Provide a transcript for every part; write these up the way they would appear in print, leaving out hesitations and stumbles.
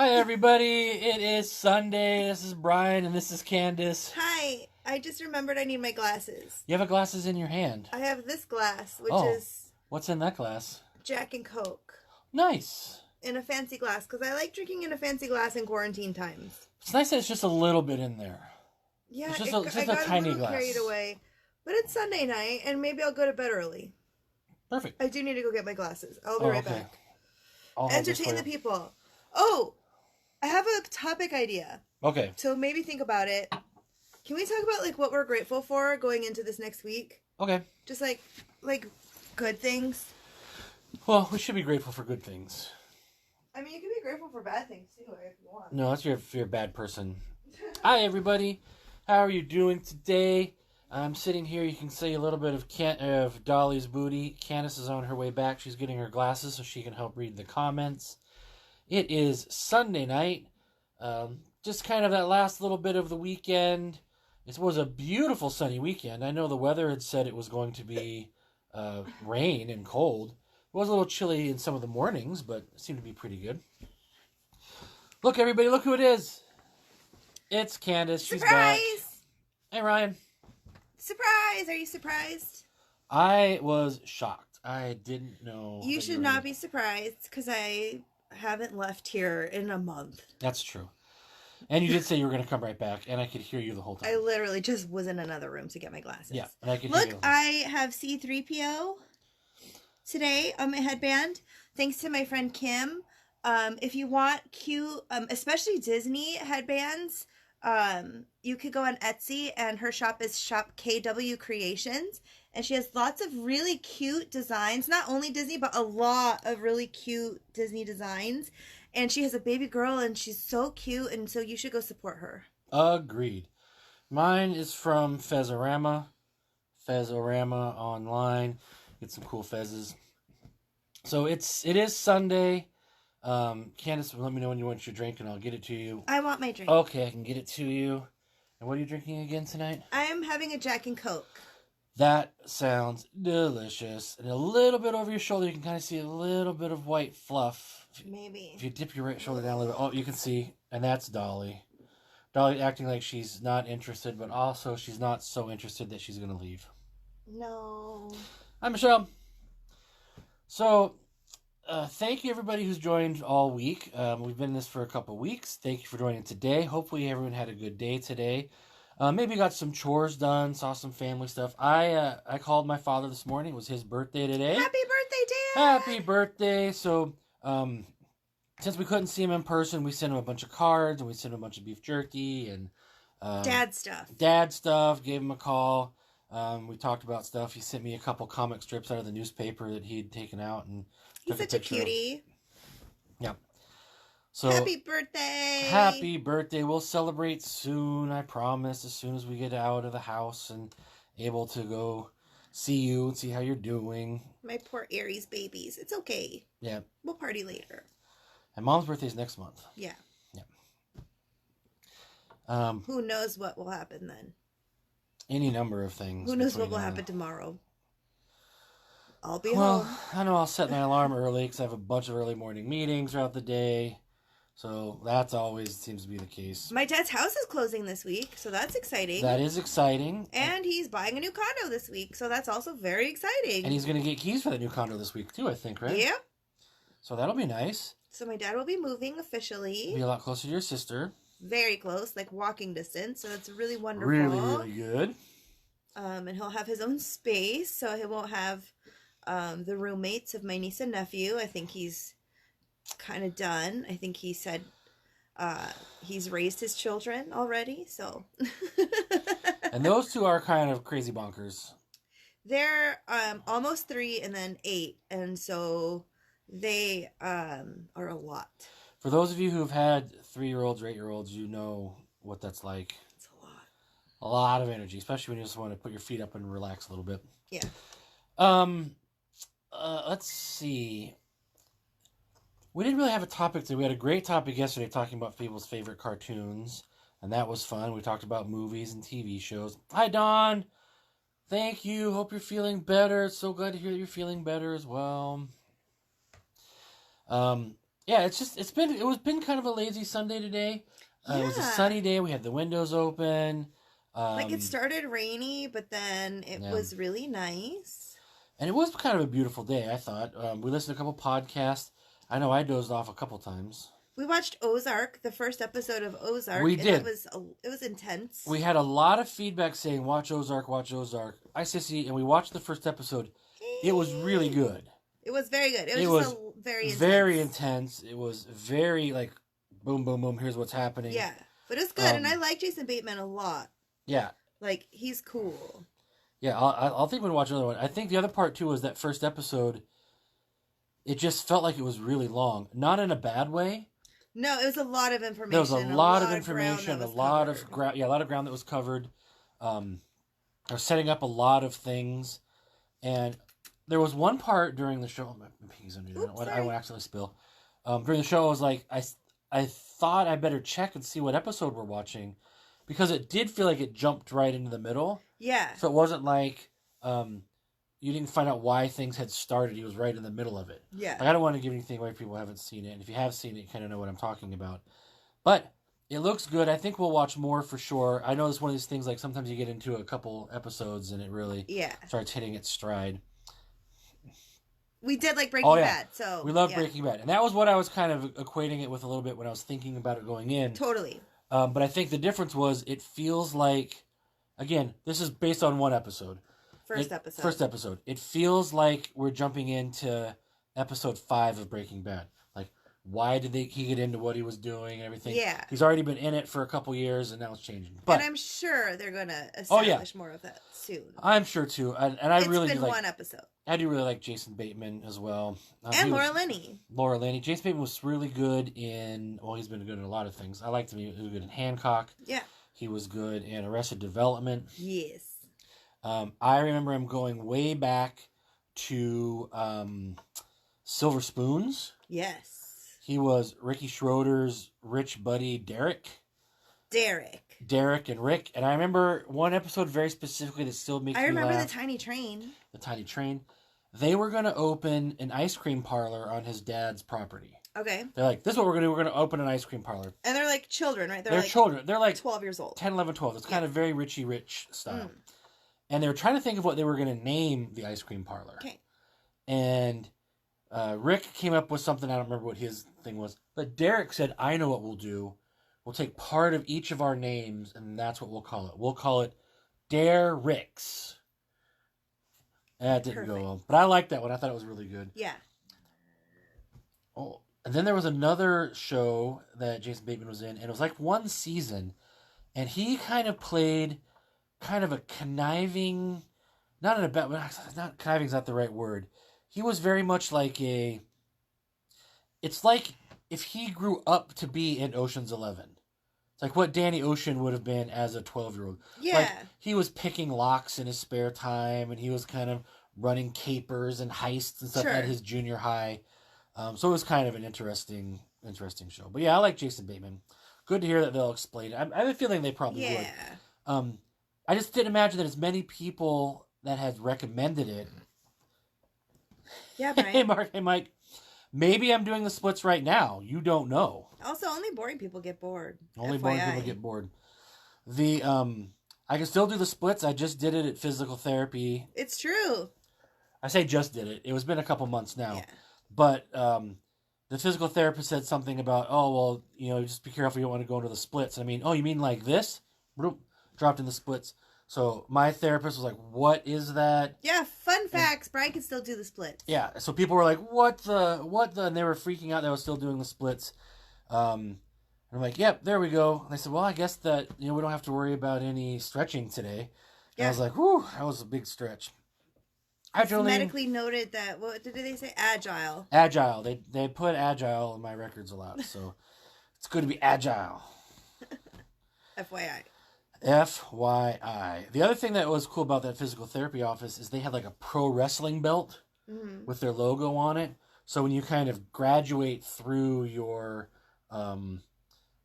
Hi, everybody. It is Sunday. This is Brian, and this is Candice. Hi, I just remembered I need my glasses. You have glasses in your hand. I have this glass, which Oh, is what's in that glass? Jack and Coke Nice. in a fancy glass because I like drinking in a fancy glass in quarantine times. It's nice that it's just a little bit in there. Yeah, It's just I a got a tiny little glass. carried away, but it's Sunday night and maybe I'll go to bed early. Perfect. I do need to go get my glasses. I'll be right Okay. back. I'll hold this Entertain for the you. people. Oh, I have a topic idea. Okay. So maybe think about it. Can we talk about like what we're grateful for going into this next week? Okay. Just like good things. Well, we should be grateful for good things. I mean, you can be grateful for bad things too, if you want. No, that's if you're a bad person. Hi, everybody. How are you doing today? I'm sitting here. You can see a little bit of Dolly's booty. Candice is on her way back. She's getting her glasses so she can help read the comments. It is Sunday night. Just kind of that last little bit of the weekend. It was a beautiful sunny weekend. I know the weather had said it was going to be rain and cold. It was a little chilly in some of the mornings, but it seemed to be pretty good. Look, everybody, look who it is. It's Candice. She's back. Surprise! Hey, Ryan. Surprise! Are you surprised? I was shocked. I didn't know. You should not be surprised because I haven't left here in a month. That's true. And you did say you were going to come right back, and I could hear you the whole time. I literally just was in another room to get my glasses. Yeah, and I could hear you. Look, I have C3PO today on my headband, thanks to my friend Kim. If you want cute, especially Disney headbands, you could go on Etsy, and her shop is Shop KW Creations, and she has lots of really cute designs, not only Disney, but a lot of really cute Disney designs. And she has a baby girl, and she's so cute, and so you should go support her. Agreed. Mine is from Fezorama. Fezorama online. Get some cool fezzes. So it is Sunday. Candice, let me know when you want your drink, and I'll get it to you. I want my drink. Okay, I can get it to you. And what are you drinking again tonight? I am having a Jack and Coke. That sounds delicious. And a little bit over your shoulder, you can kind of see a little bit of white fluff. Maybe. If you dip your right shoulder down a little bit, oh, you can see. And that's Dolly. Dolly acting like she's not interested, but also she's not so interested that she's going to leave. No. Hi, Michelle. So, thank you, everybody who's joined all week. We've been in this for a couple weeks. Thank you for joining today. Hopefully, everyone had a good day today. Maybe got some chores done, saw some family stuff. I called my father this morning. It was his birthday today. Happy birthday, Dad! Happy birthday. So, since we couldn't see him in person, we sent him a bunch of cards, and we sent him a bunch of beef jerky and Dad stuff. Dad stuff. Gave him a call. We talked about stuff. He sent me a couple comic strips out of the newspaper that he'd taken out, and He's such a cutie. Yeah. So happy birthday! Happy birthday. We'll celebrate soon, I promise, as soon as we get out of the house and able to go see you and see how you're doing. My poor Aries babies. It's okay. Yeah. We'll party later. And Mom's birthday's next month. Yeah. Yeah. Who knows what will happen then? Any number of things. Who knows what will happen tomorrow? I'll be home. Well, I know I'll set my alarm early because I have a bunch of early morning meetings throughout the day. So that's always seems to be the case. My dad's house is closing this week, so that's exciting. That is exciting. And he's buying a new condo this week, so that's also very exciting. And he's going to get keys for the new condo this week too, I think, right? Yep. So that'll be nice. So my dad will be moving officially. Be a lot closer to your sister. Very close, like walking distance, so that's really wonderful. Really, really good. And he'll have his own space, so he won't have the roommates of my niece and nephew. I think he's kind of done. I think he said he's raised his children already, so. And those two are kind of crazy bonkers. They're almost 3 and then 8, and so they are a lot. For those of you who've had 3-year-olds or 8-year-olds, you know what that's like. It's a lot. A lot of energy, especially when you just want to put your feet up and relax a little bit. Yeah. Let's see. We didn't really have a topic today. We had a great topic yesterday talking about people's favorite cartoons, and that was fun. We talked about movies and TV shows. Hi, Dawn. Thank you. Hope you're feeling better. It's so glad to hear that you're feeling better as well. yeah, it's been kind of a lazy Sunday today. It was a sunny day. We had the windows open. Like it started rainy, but then it was really nice. And it was kind of a beautiful day, I thought. We listened to a couple podcasts. I know I dozed off a couple times. We watched Ozark, the first episode of Ozark. We did. It was intense. We had a lot of feedback saying, watch Ozark, watch Ozark. I see, and we watched the first episode. It was really good. It was very good. It was very intense. It was very, like, boom, boom, boom, here's what's happening. Yeah, but it's good, and I like Jason Bateman a lot. Yeah. Like, he's cool. Yeah, I'll think we'll watch another one. I think the other part, too, was that first episode, it just felt like it was really long. Not in a bad way. No, it was a lot of information. There was a lot of information, a lot of ground that was covered. They're setting up a lot of things, and there was one part during the show. My piggy's under there. I won't actually spill. During the show, I was like, I thought I better check and see what episode we're watching, because it did feel like it jumped right into the middle. Yeah. So it wasn't like you didn't find out why things had started. He was right in the middle of it. Yeah. Like, I don't want to give anything away if people haven't seen it. And if you have seen it, you kind of know what I'm talking about. But it looks good. I think we'll watch more for sure. I know it's one of these things, like, sometimes you get into a couple episodes and it really starts hitting its stride. We did like Breaking Bad, so... We love Breaking Bad. And that was what I was kind of equating it with a little bit when I was thinking about it going in. Totally. But I think the difference was it feels like... Again, this is based on one episode. First episode. It feels like we're jumping into episode 5 of Breaking Bad. Like, why did he get into what he was doing and everything? Yeah. He's already been in it for a couple years, and now it's changing. But, and I'm sure they're going to establish more of that soon. I'm sure, too. And I really been one episode. I do really like Jason Bateman as well. And Laura Linney. Jason Bateman was really good in... Well, he's been good in a lot of things. I liked him. He was good in Hancock. Yeah. He was good in Arrested Development. Yes. I remember him going way back to Silver Spoons. Yes. He was Ricky Schroeder's rich buddy, Derek and Rick. And I remember one episode very specifically that still makes me laugh. I remember the tiny train. The tiny train. They were going to open an ice cream parlor on his dad's property. Okay. They're like, this is what we're going to do. We're going to open an ice cream parlor. And they're like children, right? They're like children. They're like 12 years old. 10, 11, 12. It's kind of very Richie Rich style. And they were trying to think of what they were going to name the ice cream parlor. Okay. And Rick came up with something. I don't remember what his thing was. But Derek said, I know what we'll do. We'll take part of each of our names, and that's what we'll call it. We'll call it Dare Ricks. That didn't go well. But I liked that one. I thought it was really good. Yeah. Oh, and then there was another show that Jason Bateman was in, and it was like one season. And he kind of played kind of a conniving... Not conniving's not the right word. He was very much like a... It's like if he grew up to be in Ocean's 11. It's like what Danny Ocean would have been as a 12-year-old. Yeah. Like, he was picking locks in his spare time, and he was kind of running capers and heists and stuff at his junior high. So it was kind of an interesting show. But yeah, I like Jason Bateman. Good to hear that they'll explain it. I have a feeling they probably would. I just didn't imagine that as many people that had recommended it. Yeah, Brian. Hey, Mark. Hey, Mike. Maybe I'm doing the splits right now. You don't know. Also, only boring people get bored. Only boring people get bored. I can still do the splits. I just did it at physical therapy. It's true. I say just did it. It was been a couple months now. Yeah. But the physical therapist said something about, just be careful. You don't want to go into the splits. I mean, you mean like this? Dropped in the splits. So my therapist was like, what is that? Yeah, fun facts. Brian can still do the splits. Yeah, so people were like, what the, and they were freaking out that I was still doing the splits. And I'm like, yep, there we go. And they said, well, I guess that, we don't have to worry about any stretching today. And I was like, whew, that was a big stretch. It's medically noted that, what did they say? Agile. Agile. They put agile in my records a lot, so it's good to be agile. FYI. FYI. The other thing that was cool about that physical therapy office is they had like a pro wrestling belt with their logo on it. So when you kind of graduate through your,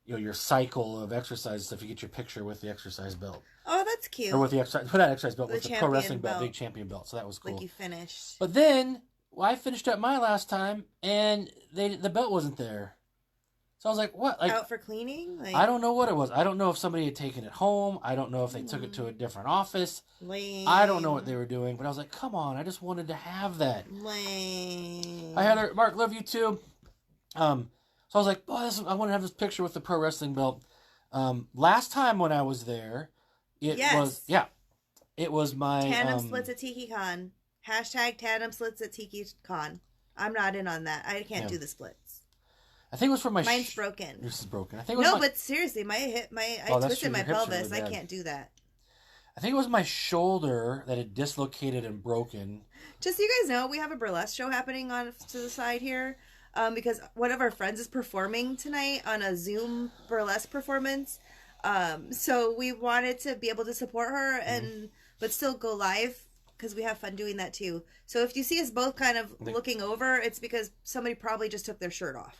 your cycle of exercise stuff, you get your picture with the exercise belt. Oh, that's cute. Or with the exercise belt with the pro wrestling belt, big champion belt. So that was cool. Like you finished. But then well, I finished up my last time, and the belt wasn't there. So I was like, what? Like, Out for cleaning? Like, I don't know what it was. I don't know if somebody had taken it home. I don't know if they took it to a different office. lame. I don't know what they were doing, but I was like, come on, I just wanted to have that. Lame. Hi, Heather. Mark, love you too. So I was like, I want to have this picture with the pro wrestling belt. Last time when I was there, it was my... Tandem splits at TikiCon. Hashtag tandem splits at TikiCon. I'm not in on that. I can't do the splits. I think it was for my... Mine's broken. This is broken. I think it was but seriously, I twisted my pelvis. Really I can't do that. I think it was my shoulder that had dislocated and broken. Just so you guys know, we have a burlesque show happening on to the side here, because one of our friends is performing tonight on a Zoom burlesque performance. So we wanted to be able to support her but still go live because we have fun doing that too. So if you see us both kind of looking over, it's because somebody probably just took their shirt off.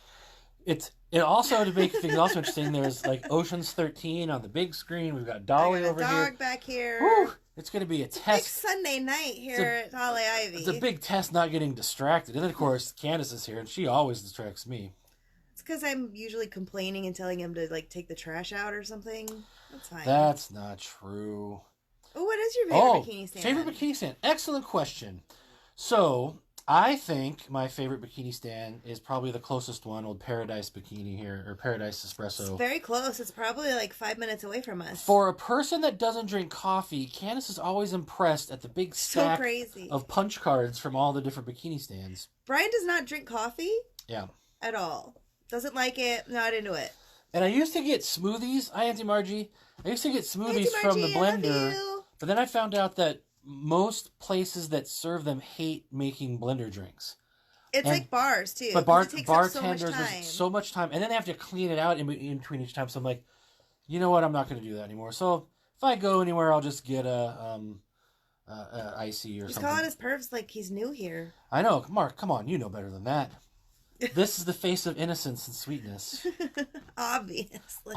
It also, to make things also interesting, there's like Ocean's 13 on the big screen. We've got Dolly over here. Dog back here. Woo! It's going to be a test. Big Sunday night here at Holly Ivy. It's a big test not getting distracted. And then, of course, Candice is here, and she always distracts me. It's because I'm usually complaining and telling him to like take the trash out or something. That's fine. That's not true. Oh, what is your favorite bikini stand? Favorite bikini stand. Excellent question. So, I think my favorite bikini stand is probably the closest one, old Paradise Bikini here, or Paradise Espresso. It's very close. It's probably like 5 minutes away from us. For a person that doesn't drink coffee, Candice is always impressed at the big stack of punch cards from all the different bikini stands. Brian does not drink coffee. Yeah. At all. Doesn't like it. Not into it. And I used to get smoothies. Hi, Auntie Margie. I used to get smoothies from the blender. But then I found out that most places that serve them hate making blender drinks. It's like bars too. But bartenders, there's so much time, and then they have to clean it out in between each time. So I'm like, you know what? I'm not going to do that anymore. So if I go anywhere, I'll just get a icy or something. He's calling his perfs like he's new here. I know, Mark. Come on, you know better than that. This is the face of innocence and sweetness. Obviously.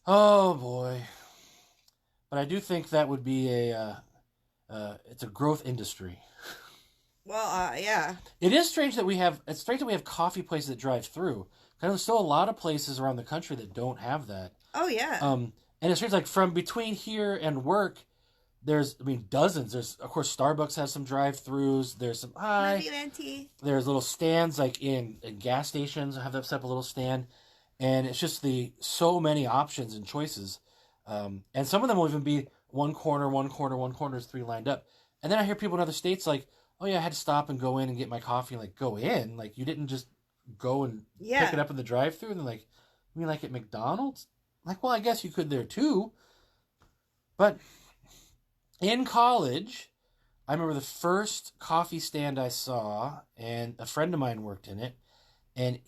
Oh boy. But I do think that would be it's a growth industry. Well, yeah. It is strange that we have coffee places that drive through. Because there's still a lot of places around the country that don't have that. Oh, yeah. And it's strange, like, from between here and work, there's, dozens. There's, of course, Starbucks has some drive-throughs. There's some, there's little stands, like, in gas stations, have that set up a little stand. And it's just so many options and choices. And some of them will even be one corner is 3 lined up. And then I hear people in other states like, oh yeah, I had to stop and go in and get my coffee. Like, go in? Like, you didn't just go and pick it up in the drive-thru? And they're like, you mean like at McDonald's? Like, well, I guess you could there too. But in college, I remember the first coffee stand I saw, and a friend of mine worked in it. And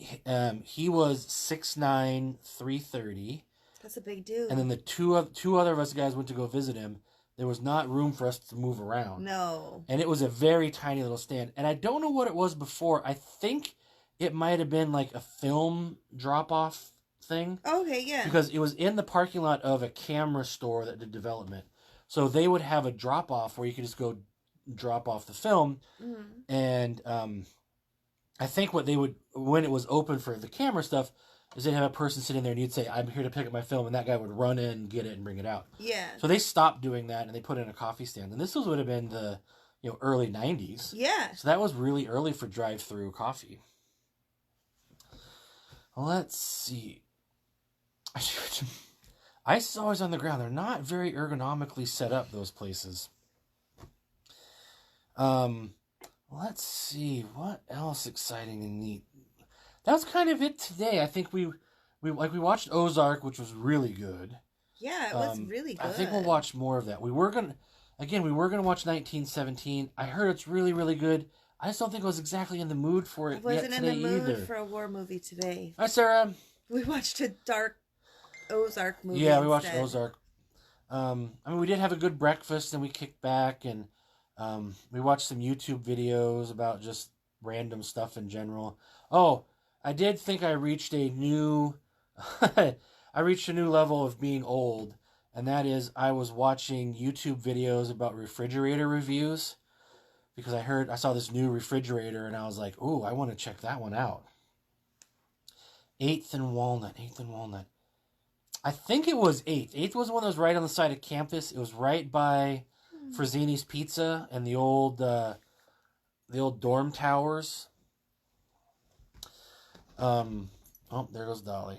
he was 6'9", 330. That's a big dude. And then the two other of us guys went to go visit him. There was not room for us to move around. No. And it was a very tiny little stand. And I don't know what it was before. I think it might have been like a film drop-off thing. Okay, yeah. Because it was in the parking lot of a camera store that did development. So they would have a drop-off where you could just go drop off the film. Mm-hmm. And I think what they would, when it was open for the camera stuff, is they'd have a person sitting there and you'd say, I'm here to pick up my film, and that guy would run in, get it, and bring it out. Yeah. So they stopped doing that, and they put in a coffee stand. And this would have been the early 90s. Yeah. So that was really early for drive-through coffee. Let's see. Ice is always on the ground. They're not very ergonomically set up, those places. Let's see. What else exciting and neat? That was kind of it today. I think we watched Ozark, which was really good. Yeah, it was really good. I think we'll watch more of that. We were gonna watch 1917. I heard it's really, really good. I just don't think I was exactly in the mood for it yet today either. I wasn't in the mood for a war movie today. Hi, Sarah. We watched a dark Ozark movie. Yeah, we watched Ozark. We did have a good breakfast, and we kicked back, and we watched some YouTube videos about just random stuff in general. Oh, I did think I reached a new level of being old, and that is I was watching YouTube videos about refrigerator reviews, because I saw this new refrigerator and I was like, ooh, I want to check that one out. 8th and Walnut. I think it was 8th. 8th was the one that was right on the side of campus. It was right by Frazzini's Pizza and the old dorm towers. Oh, there goes Dolly.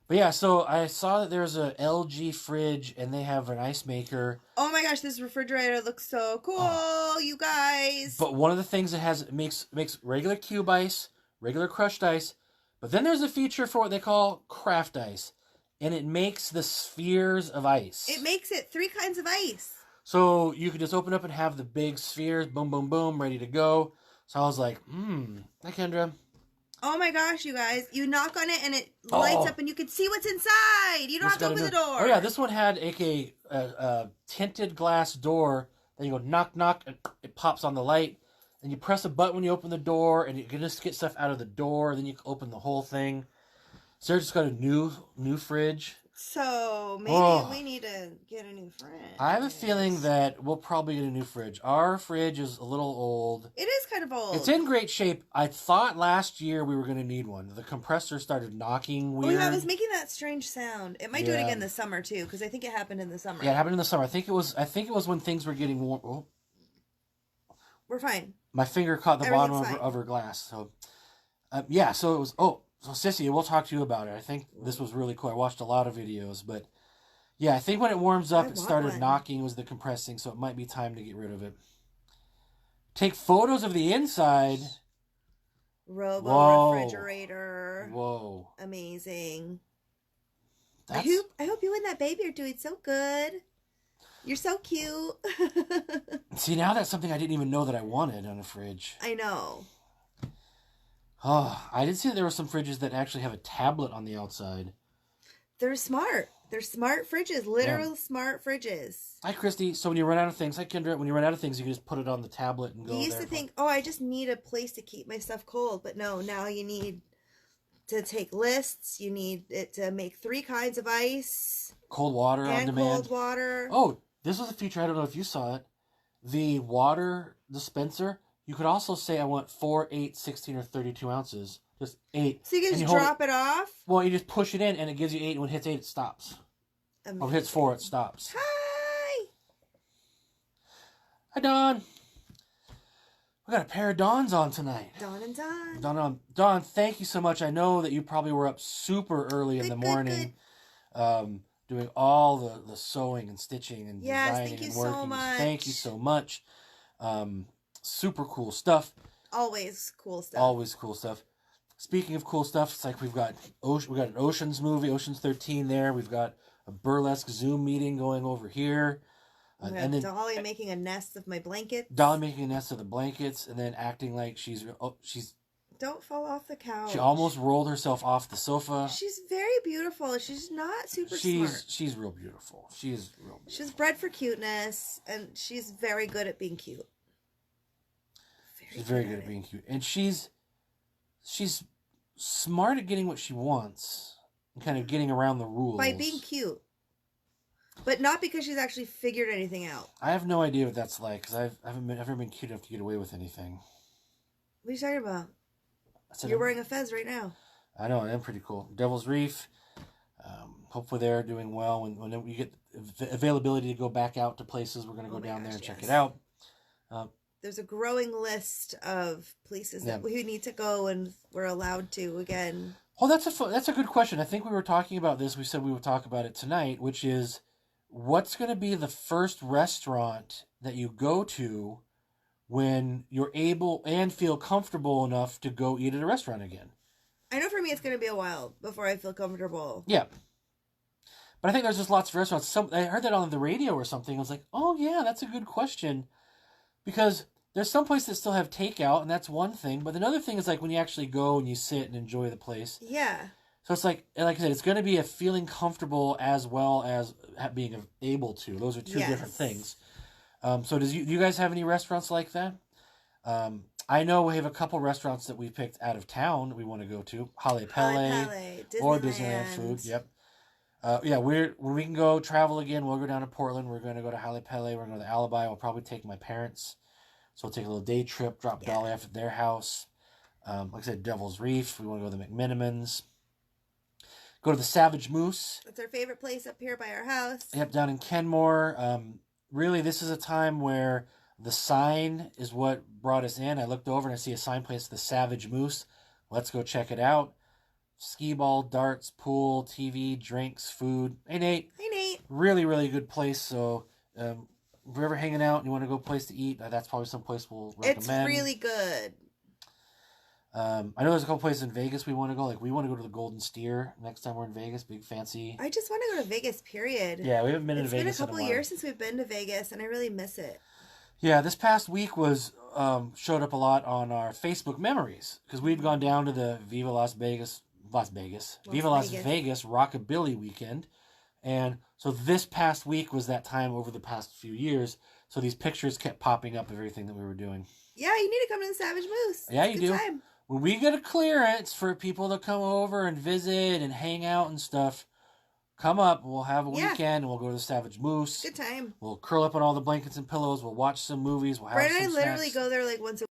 But yeah, so I saw that there's a LG fridge and they have an ice maker. Oh my gosh, this refrigerator looks so cool, you guys. But one of the things it makes regular cube ice, regular crushed ice, but then there's a feature for what they call craft ice, and it makes the spheres of ice. It makes it 3 kinds of ice. So you could just open up and have the big spheres, boom, boom, boom, ready to go. So I was like, hi Kendra. Oh my gosh, you guys. You knock on it and it lights up and you can see what's inside. You don't have to open the door. Oh yeah, this one had a tinted glass door. Then you go knock, knock, and it pops on the light. Then you press a button when you open the door and you can just get stuff out of the door. Then you can open the whole thing. Sarah just got a new fridge. So maybe we need to get a new fridge. I have a feeling that we'll probably get a new fridge. Our fridge is a little old. It is kind of old. It's in great shape. I thought last year we were going to need one. The compressor started knocking weird. Oh yeah, I was making that strange sound. It might do it again this summer too, because I think it happened in the summer. Yeah, it happened in the summer. I think it was when things were getting warm. Oh. We're fine. My finger caught the bottom of her glass. So, yeah. So it was. Oh, so Sissy, we'll talk to you about it. I think this was really cool. I watched a lot of videos, but yeah, I think when it warms up, it started knocking. It was the compressing, so it might be time to get rid of it. Take photos of the inside. Refrigerator. Whoa. Amazing. I hope you and that baby are doing so good. You're so cute. See, now that's something I didn't even know that I wanted on a fridge. I know. Oh, I did see that there were some fridges that actually have a tablet on the outside. They're smart. They're smart fridges. Literal smart fridges. Hi, Christy. So when you run out of things, hi, Kendra, when you run out of things, you can just put it on the tablet and go there. You used to think, I just need a place to keep my stuff cold. But no, now you need to take lists. You need it to make 3 kinds of ice. Cold water on demand. Cold water. Oh, this was a feature. I don't know if you saw it. The water dispenser. You could also say I want 4, 8, 16, or 32 ounces. Just 8. So you can just drop it off? Well, you just push it in and it gives you 8. And when it hits 8, it stops. Amazing. Or if it hits 4, it stops. Hi! Hi, Dawn. We got a pair of Dawns on tonight. Dawn and Dawn. Dawn, thank you so much. I know that you probably were up super early in the morning. Doing all the sewing and stitching and designing and working. So much. Thank you so much. Super cool stuff. Always cool stuff. Speaking of cool stuff, it's like we got an Oceans movie, Oceans 13 there. We've got a burlesque Zoom meeting going over here. And then Dolly making a nest of my blankets. Dolly making a nest of the blankets and then acting like she's Don't fall off the couch. She almost rolled herself off the sofa. She's very beautiful. She's not super smart. She's real beautiful. She's real beautiful. She's bred for cuteness, and she's very good at being cute. She's very good at being cute. And she's smart at getting what she wants and kind of getting around the rules. By being cute. But not because she's actually figured anything out. I have no idea what that's like, because I haven't ever been cute enough to get away with anything. What are you talking about? You're wearing a fez right now. I know, I am pretty cool. Devil's Reef. Hopefully they're doing well. When we get availability to go back out to places, we're going to go down there and check it out. There's a growing list of places that we need to go, and we're allowed to again. Oh, that's a good question. I think we were talking about this. We said we would talk about it tonight, which is what's going to be the first restaurant that you go to when you're able and feel comfortable enough to go eat at a restaurant again. I know for me it's going to be a while before I feel comfortable. Yeah. But I think there's just lots of restaurants. I heard that on the radio or something. I was like, oh, yeah, that's a good question. Because there's some places that still have takeout, and that's one thing. But another thing is like when you actually go and you sit and enjoy the place. Yeah. So it's like I said, it's going to be a feeling comfortable as well as being able to. Those are two different things. So do you guys have any restaurants like that? I know we have a couple restaurants that we picked out of town that we want to go to. Hale Pele or Disneyland food. Yep. When we can go travel again, we'll go down to Portland. We're going to go to Hale Pele. We're going to go to Alibi. We'll probably take my parents. So we'll take a little day trip, drop Dolly off at their house. Like I said, Devil's Reef. We want to go to the McMinimans. Go to the Savage Moose. That's our favorite place up here by our house. Yep, down in Kenmore. Really, this is a time where the sign is what brought us in. I looked over and I see a sign placed the Savage Moose. Let's go check it out. Skee ball, darts, pool, TV, drinks, food. Hey, Nate. Hey, Nate. Really, really good place. So if you're ever hanging out and you want to go a place to eat, that's probably some place we'll recommend. It's really good. I know there's a couple places in Vegas we want to go. Like, we want to go to the Golden Steer next time we're in Vegas. Big, fancy. I just want to go to Vegas, period. Yeah, we haven't been to Vegas in a while. It's been a couple years since we've been to Vegas, and I really miss it. Yeah, this past week was showed up a lot on our Facebook memories because we'd gone down to the Viva Las Vegas Rockabilly weekend. And so this past week was that time over the past few years. So these pictures kept popping up of everything that we were doing. Yeah, you need to come to the Savage Moose. Yeah, it's you do. Time. When we get a clearance for people to come over and visit and hang out and stuff, come up. We'll have a weekend and we'll go to the Savage Moose. Good time. We'll curl up on all the blankets and pillows. We'll watch some movies. We'll have Brett some and I literally snacks. go there like once a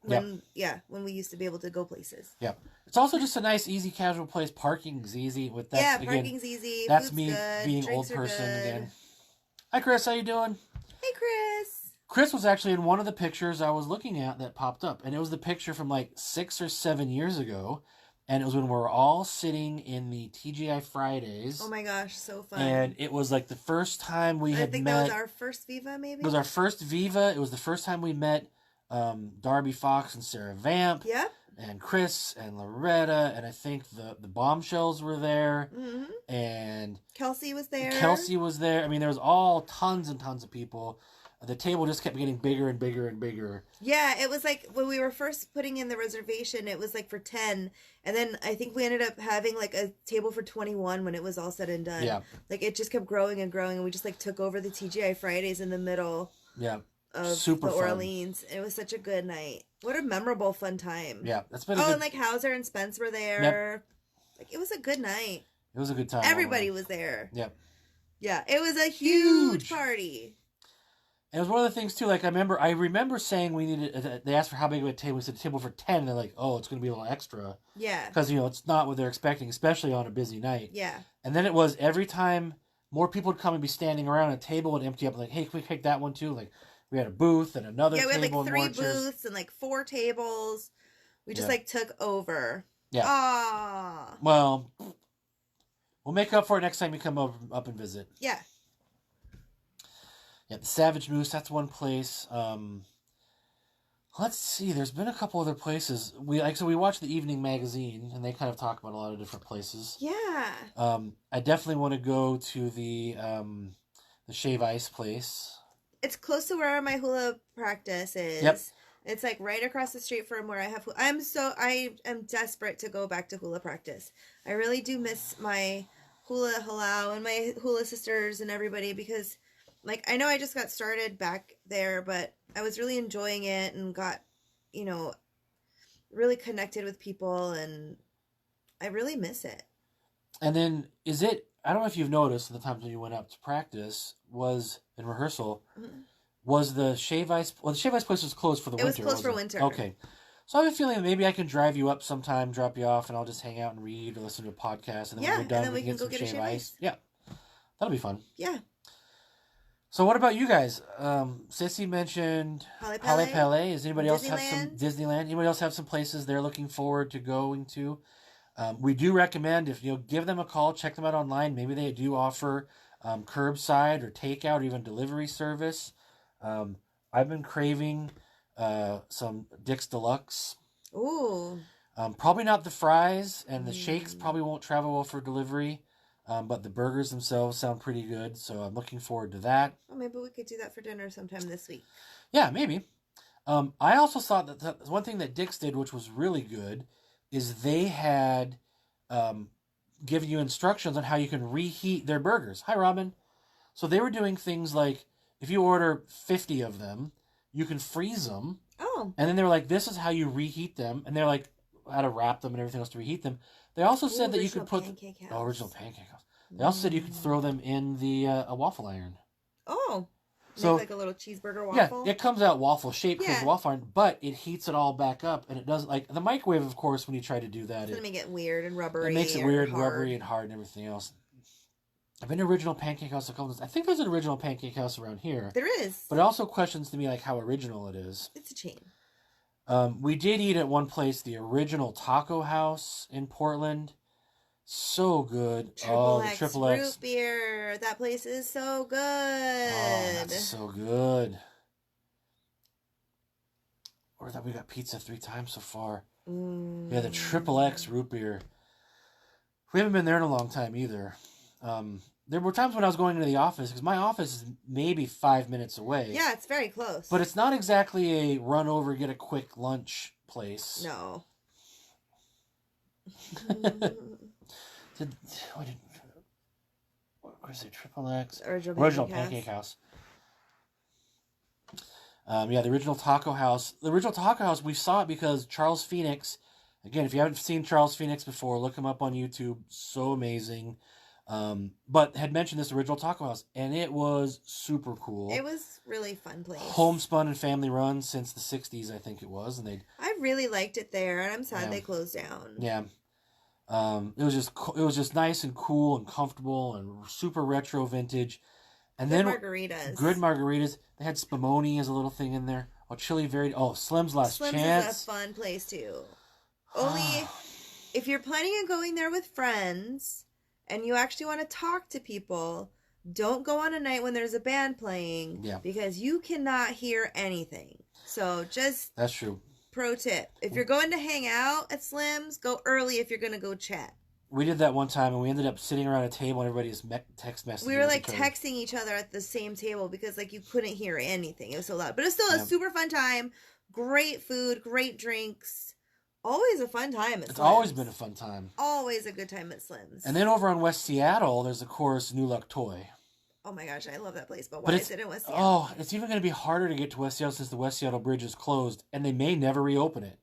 week. When we used to be able to go places. Yeah. It's also just a nice, easy, casual place. Parking's easy. With that, parking's easy. That's Food's me good. being Drinks old person good. again. Hi, Chris. How you doing? Hey, Chris. Chris was actually in one of the pictures I was looking at that popped up. And it was the picture from like 6 or 7 years ago. And it was when we were all sitting in the TGI Fridays. Oh my gosh, so fun. And it was like the first time we had met. I think that was our first Viva, maybe? It was our first Viva. It was the first time we met Darby Fox and Sarah Vamp. Yep. And Chris and Loretta. And I think the Bombshells were there. Mm-hmm. And Kelsey was there. I mean, there was all tons and tons of people. The table just kept getting bigger and bigger and bigger. Yeah, it was like when we were first putting in the reservation, it was like for 10. And then I think we ended up having like a table for 21 when it was all said and done. Yeah. Like it just kept growing and growing. And we just like took over the TGI Fridays in the middle of super the Orleans. It was such a good night. What a memorable, fun time. Yeah. That's been and like Hauser and Spence were there. Yep. Like it was a good night. It was a good time. Everybody was there. Yep. Yeah. It was a huge party. And it was one of the things too. Like I remember saying we needed. They asked for how big of a table. We said a table for 10. And they're like, oh, it's going to be a little extra. Yeah. Because it's not what they're expecting, especially on a busy night. Yeah. And then it was every time more people would come and be standing around a table would empty up. Like, hey, can we take that one too? Like we had a booth and another table. Yeah, we had like 3 booths booths and like 4 tables. We just like took over. Yeah. Ah. Well, we'll make up for it next time you come up and visit. Yeah. Yeah, the Savage Moose, that's one place. Let's see, there's been a couple other places. We watch the Evening Magazine, and they kind of talk about a lot of different places. Yeah. I definitely want to go to the Shave Ice place. It's close to where my hula practice is. Yep. It's like right across the street from where I have. I am desperate to go back to hula practice. I really do miss my hula halau and my hula sisters and everybody because. Like, I know I just got started back there, but I was really enjoying it and got, really connected with people, and I really miss it. And then, I don't know if you've noticed the times when you went up to practice, was in rehearsal, was the Shave Ice, the Shave Ice place was closed for the winter. It was closed for winter. Okay. So I have a feeling maybe I can drive you up sometime, drop you off, and I'll just hang out and read or listen to a podcast, and then when we're done, we can get some Shave Ice. Yeah. That'll be fun. Yeah. So what about you guys? Sissy mentioned Halle Pele. Does anybody else have some Disneyland? Anybody else have some places they're looking forward to going to? We do recommend if give them a call, check them out online. Maybe they do offer curbside or takeout or even delivery service. I've been craving some Dick's Deluxe. Ooh. Probably not the fries, and the shakes probably won't travel well for delivery. But the burgers themselves sound pretty good, so I'm looking forward to that. Oh, maybe we could do that for dinner sometime this week. Yeah, maybe. I also saw that one thing that Dick's did, which was really good, is they had given you instructions on how you can reheat their burgers. Hi, Robin. So they were doing things like, if you order 50 of them, you can freeze them. Oh. And then they were like, this is how you reheat them. And they're like, how to wrap them and everything else to reheat them. They also said that you could put original pancake house. They also said you could throw them in the a waffle iron. Oh, So make like a little cheeseburger waffle. Yeah, it comes out waffle shaped because Yeah. waffle iron, but it heats it all back up, and it doesn't like the microwave. Of course, when you try to do that, It's gonna make it weird and rubbery. it makes it or weird, and hard. rubbery, and hard, and everything else. I've been to Original Pancake House a couple times. I think there's an Original Pancake House around here. There is, But it also questions to me like how original it is. it's a chain. We did eat at one place, the Original Taco House in Portland. So good. The Triple X root beer. That place is so good. Oh, that's so good. Or that we got pizza 3 times so far. Yeah, the Triple X root beer. We haven't been there in a long time either. There were times when I was going into the office, because my office is maybe 5 minutes away. Yeah, it's very close. But it's not exactly a run over, get a quick lunch place. No. What is it? Triple X? Original Pancake House. Yeah, the Original Taco House. The Original Taco House, we saw it because Charles Phoenix, again, if you haven't seen Charles Phoenix before, look him up on YouTube. So amazing. But had mentioned this Original Taco House, and it was super cool. It was really fun place. Homespun and family run since the 60s, I think it was. And I really liked it there, and I'm sad they closed down. Yeah. It was just nice and cool and comfortable and super retro vintage. And Good then margaritas. Good margaritas. They had Spumoni as a little thing in there. Oh, Chili Slim's Last Chance. Slim's is a fun place too. Only if you're planning on going there with friends and you actually want to talk to people, don't go on a night when there's a band playing. Yeah. Because you cannot hear anything. So That's true. Pro tip. If you're going to hang out at Slim's, go early if you're going to go chat. We did that one time, and we ended up sitting around a table, and everybody was text messaging. We were like texting each other at the same table because like you couldn't hear anything. It was so loud. But it was still a super fun time. Great food, great drinks. Always a fun time at Slim's. It's always been a fun time. Always a good time at Slim's. And then over on West Seattle, there's, of course, New Luck Toy. Oh my gosh, I love that place. But why is it in West Seattle? Oh, it's even going to be harder to get to West Seattle since the West Seattle Bridge is closed, and they may never reopen it.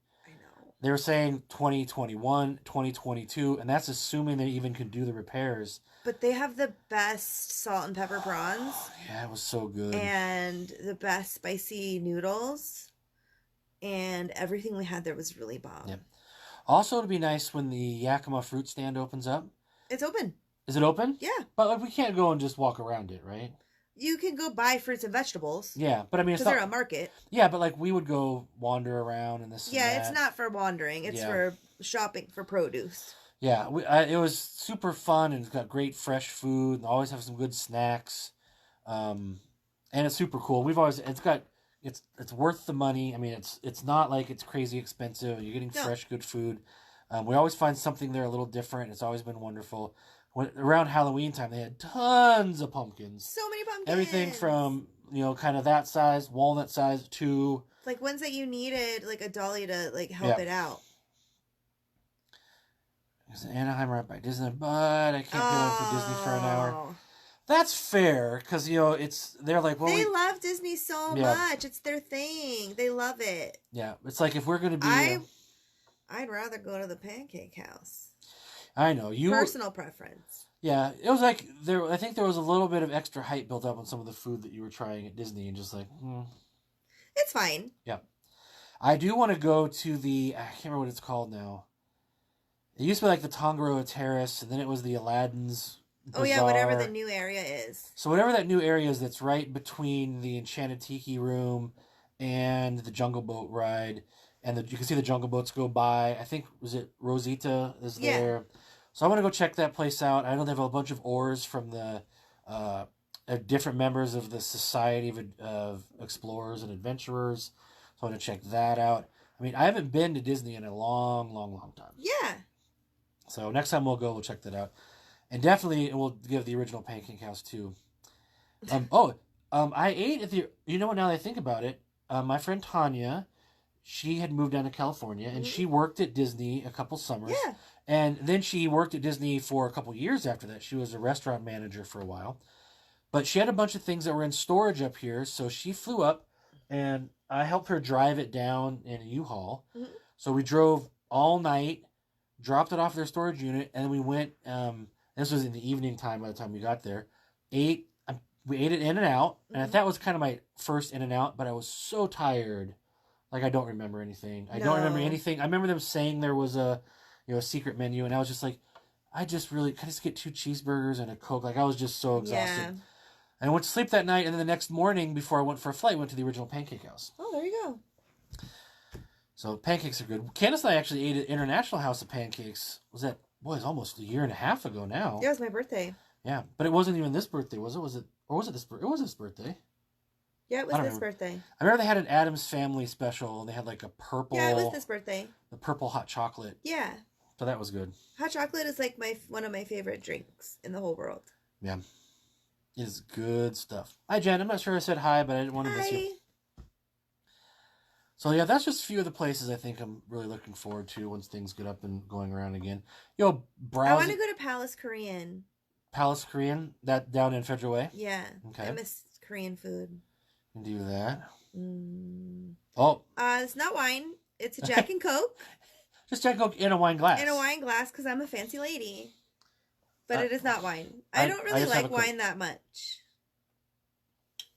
They were saying 2021, 2022, and that's assuming they even can do the repairs. But they have the best salt and pepper prawns. Yeah, it was so good. And the best spicy noodles. And everything we had there was really bomb. Yeah. Also, it'd be nice when the Yakima fruit stand opens up. It's open. Is it open? Yeah. But like, we can't go and just walk around it, right? You can go buy fruits and vegetables. Yeah, but I mean, it's not... Because they're a market. Yeah, but like, we would go wander around and this and that. It's not for wandering. It's for shopping for produce. Yeah, it was super fun, and it's got great fresh food, and always have some good snacks. And it's super cool. It's worth the money. I mean, it's not like it's crazy expensive. You're getting fresh, good food. We always find something there a little different. It's always been wonderful. Around Halloween time, they had tons of pumpkins. So many pumpkins. Everything from, kind of that size, walnut size, to... like ones that you needed, like a dolly to like help it out. There's an Anaheim right by Disney, but I can't go in for Disney for an hour. That's fair, because, they're like... well, they love Disney so much. It's their thing. They love it. Yeah, it's like if we're going to be... I'd rather go to the Pancake House. I know. Personal preference. Yeah, it was like I think there was a little bit of extra hype built up on some of the food that you were trying at Disney, and just like, It's fine. Yeah, I do want to go to I can't remember what it's called now. It used to be like the Tongaroa Terrace, and then it was the Aladdin's Bazaar. Oh yeah, whatever the new area is. So whatever that new area is, that's right between the Enchanted Tiki Room and the Jungle Boat ride, and you can see the Jungle Boats go by. I think, was it Rosita is there? So I want to go check that place out. I know they have a bunch of oars from the different members of the Society of Explorers and Adventurers. So I want to check that out. I mean, I haven't been to Disney in a long, long, long time. Yeah. So next time we'll check that out. And definitely we'll give the Original Pancake House too. I ate at the... You know what, now that I think about it, my friend Tanya, she had moved down to California, and she worked at Disney a couple summers. Yeah. And then she worked at Disney for a couple years after that. She was a restaurant manager for a while. But she had a bunch of things that were in storage up here, so she flew up, and I helped her drive it down in a U-Haul. Mm-hmm. So we drove all night, dropped it off their storage unit, and then we went, this was in the evening time by the time we got there, ate, we ate it In-N-Out, and that was kind of my first In-N-Out, but I was so tired. Like, I don't remember anything. I don't remember anything. I remember them saying there was a secret menu, and I was just like, can I just get 2 cheeseburgers and a Coke? Like, I was just so exhausted. Yeah. And I went to sleep that night, and then the next morning, before I went for a flight, went to the original Pancake House. Oh, there you go. So pancakes are good. Candice and I actually ate at International House of Pancakes. It's almost a year and a half ago now. Yeah, it was my birthday. Yeah, but it wasn't even this birthday, was it? Or was it this birthday? It was this birthday. Yeah, it was this birthday. I remember they had an Addams Family special, and they had like a purple... Yeah, it was this birthday. The purple hot chocolate. Yeah. So that was good. Hot chocolate is like one of my favorite drinks in the whole world. Yeah. It is good stuff. Hi, Jen. I'm not sure I said hi, but I didn't want to miss you. So, yeah, that's just a few of the places I think I'm really looking forward to once things get up and going around again. Yo, browse. I want to go to Palace Korean. Palace Korean? That down in Federal Way? Yeah. Okay. I miss Korean food. Can do that. Oh. It's not wine. It's a Jack and Coke. Just Jack and Coke in a wine glass. In a wine glass, because I'm a fancy lady. But it is not wine. I don't really like wine that much.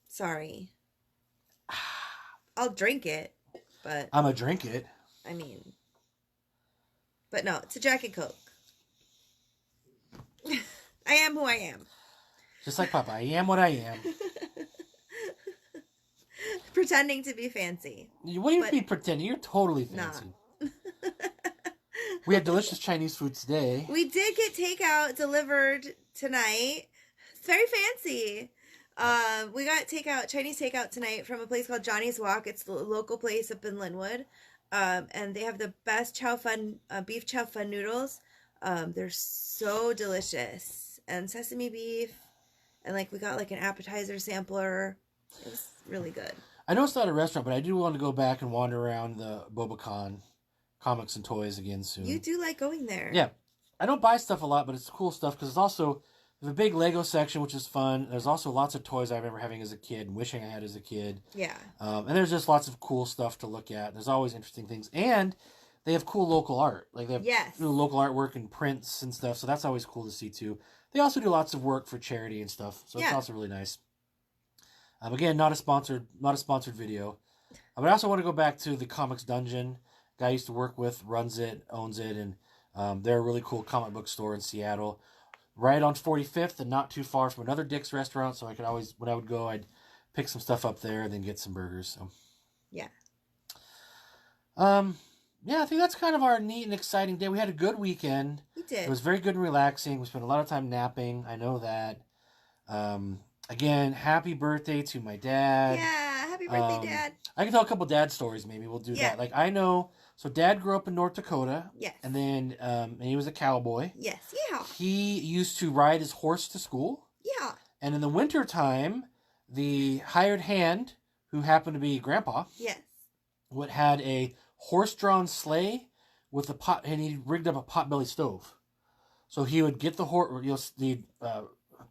Sorry. I'll drink it. But I'm a drink it. I mean, but no, it's a Jack and Coke. I am who I am. Just like Papa, I am what I am. Pretending to be fancy. What do you mean pretending? You're totally fancy. Nah. We had delicious Chinese food today. We did get takeout delivered tonight. It's very fancy. We got Chinese takeout tonight from a place called Johnny's Walk. It's the local place up in Linwood. And they have the best beef chow fun noodles. They're so delicious. And sesame beef. And we got an appetizer sampler. It was really good. I know it's not a restaurant, but I do want to go back and wander around the Bobacan Comics and Toys again soon. You do like going there. Yeah. I don't buy stuff a lot, but it's cool stuff because it's also... There's a big Lego section, which is fun. There's also lots of toys I remember having as a kid and wishing I had as a kid. Yeah. And there's just lots of cool stuff to look at. There's always interesting things. And they have cool local art. They have local artwork and prints and stuff, so that's always cool to see, too. They also do lots of work for charity and stuff, so it's also really nice. Again, not a sponsored video. But I also want to go back to the Comics Dungeon. Guy I used to work with runs it, owns it, and they're a really cool comic book store in Seattle. Right on 45th and not too far from another Dick's restaurant, so I could always, when I would go, I'd pick some stuff up there and then get some burgers. So. Yeah. Yeah, I think that's kind of our neat and exciting day. We had a good weekend. We did. It was very good and relaxing. We spent a lot of time napping. I know that. Again, happy birthday to my dad. Yeah, happy birthday, Dad. I can tell a couple dad stories. Maybe we'll do that. I know. So Dad grew up in North Dakota. Yes. And then and he was a cowboy. Yes. Yeah. He used to ride his horse to school. Yeah. And in the wintertime, the hired hand, who happened to be Grandpa, yes, had a horse-drawn sleigh with a pot, and he rigged up a potbelly stove. So he would get the horse,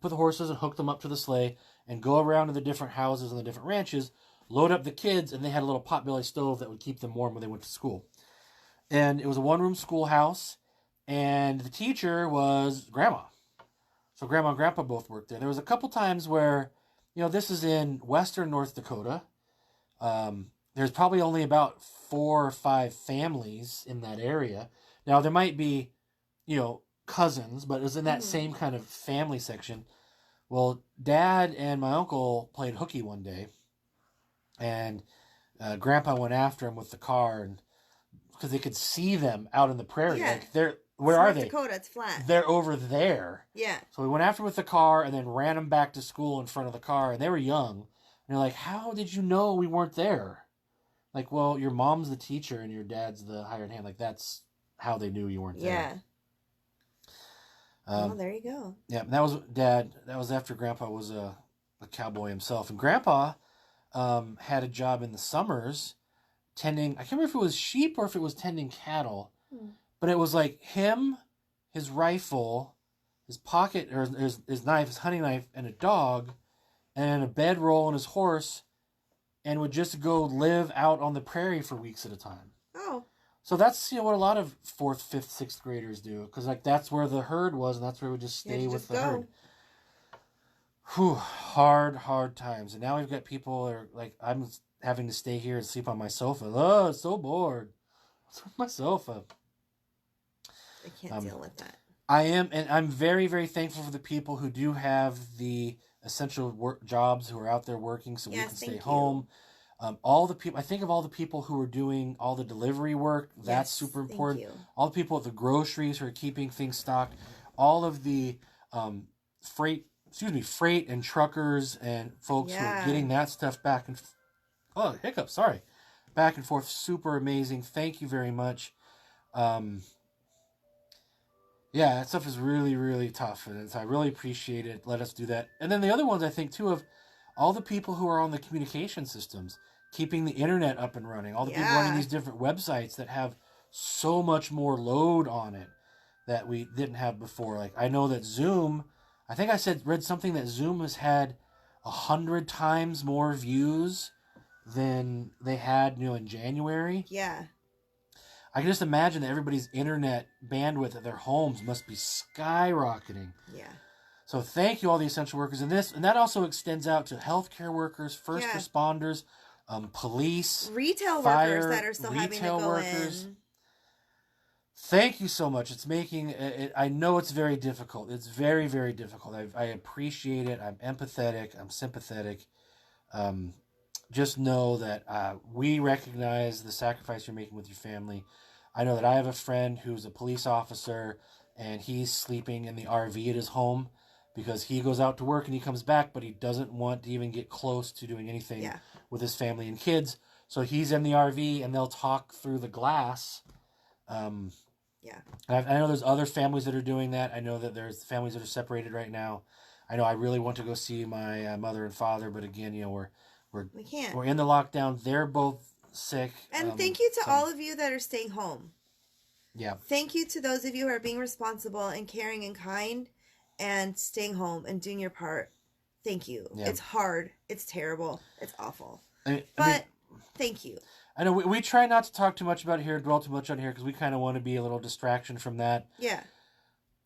put the horses and hook them up to the sleigh, and go around to the different houses and the different ranches, load up the kids, and they had a little potbelly stove that would keep them warm when they went to school. And it was a one-room schoolhouse, and the teacher was Grandma. So Grandma and Grandpa both worked there. There was a couple times where, this is in western North Dakota. There's probably only about 4 or 5 families in that area. Now, there might be, cousins, but it was in that same kind of family section. Well, Dad and my uncle played hooky one day, and Grandpa went after him with the car, and because they could see them out in the prairie. Yeah. Where are North they? Dakota, it's flat. They're over there. Yeah. So we went after with the car and then ran them back to school in front of the car, and they were young. And they're like, "How did you know we weren't there?" Like, well, your mom's the teacher and your dad's the hired hand. Like, that's how they knew you weren't there. Yeah. Well, there you go. Yeah, that was Dad. That was after Grandpa was a cowboy himself. And Grandpa had a job in the summers tending, I can't remember if it was sheep or if it was tending cattle. But it was like him, his rifle, his pocket, or his knife, his hunting knife, and a dog, and a bedroll and his horse, and would just go live out on the prairie for weeks at a time. Oh. So that's what a lot of 4th, 5th, 6th graders do, because that's where the herd was, and that's where we would just stay with the herd. Whew, hard times. And now we've got people that are like, I'm having to stay here and sleep on my sofa. Oh, so bored. What's with my sofa? I can't deal with that. I am, and I'm very, very thankful for the people who do have the essential work jobs who are out there working, so we can stay home. All the people, I think of all the people who are doing all the delivery work. That's super important. All the people at the groceries who are keeping things stocked. All of the freight and truckers and folks who are getting that stuff back and back and forth. Super amazing. Thank you very much. Yeah, that stuff is really, really tough, and I really appreciate it. Let us do that. And then the other ones, I think, too, of all the people who are on the communication systems, keeping the internet up and running, all the people running these different websites that have so much more load on it that we didn't have before. Like, I know that Zoom, I think I read something that Zoom has had 100 times more views than they had, in January. Yeah. I can just imagine that everybody's internet bandwidth at their homes must be skyrocketing. Yeah. So thank you, all the essential workers in this. And that also extends out to healthcare workers, first responders, police, retail fire, workers that are still having to go in. Thank you so much. It's making it, I know it's very difficult. It's very, very difficult. I appreciate it. I'm empathetic. I'm sympathetic. Just know that we recognize the sacrifice you're making with your family. I know that I have a friend who's a police officer, and he's sleeping in the RV at his home because he goes out to work and he comes back, but he doesn't want to even get close to doing anything with his family and kids. So he's in the RV, and they'll talk through the glass. I know there's other families that are doing that. I know that there's families that are separated right now. I know I really want to go see my mother and father, but again, we can't. We're in the lockdown. They're both sick. And thank you to all of you that are staying home. Yeah. Thank you to those of you who are being responsible and caring and kind and staying home and doing your part. Thank you. Yeah. It's hard. It's terrible. It's awful. But thank you. I know we try not to talk too much about it here, dwell too much on here, because we kind of want to be a little distraction from that. Yeah.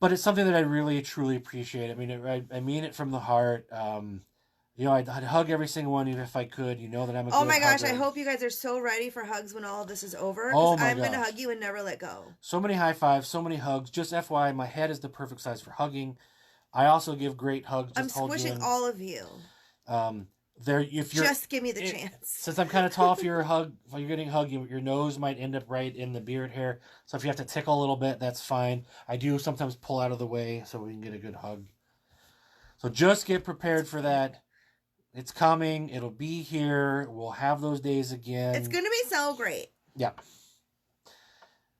But it's something that I really, truly appreciate. I mean, I mean it from the heart. I'd hug every single one of you if I could. You know that I'm a Oh my gosh, hugger. I hope you guys are so ready for hugs when all of this is over. Oh my I'm going to hug you and never let go. So many high fives, so many hugs. Just FYI, my head is the perfect size for hugging. I also give great hugs. I'm squishing all of you. If you're just give me the chance. Since I'm kind of tall, if you're getting a hug, your nose might end up right in the beard hair. So if you have to tickle a little bit, that's fine. I do sometimes pull out of the way so we can get a good hug. So just get prepared for that. It's coming. It'll be here. We'll have those days again. It's going to be so great. Yeah.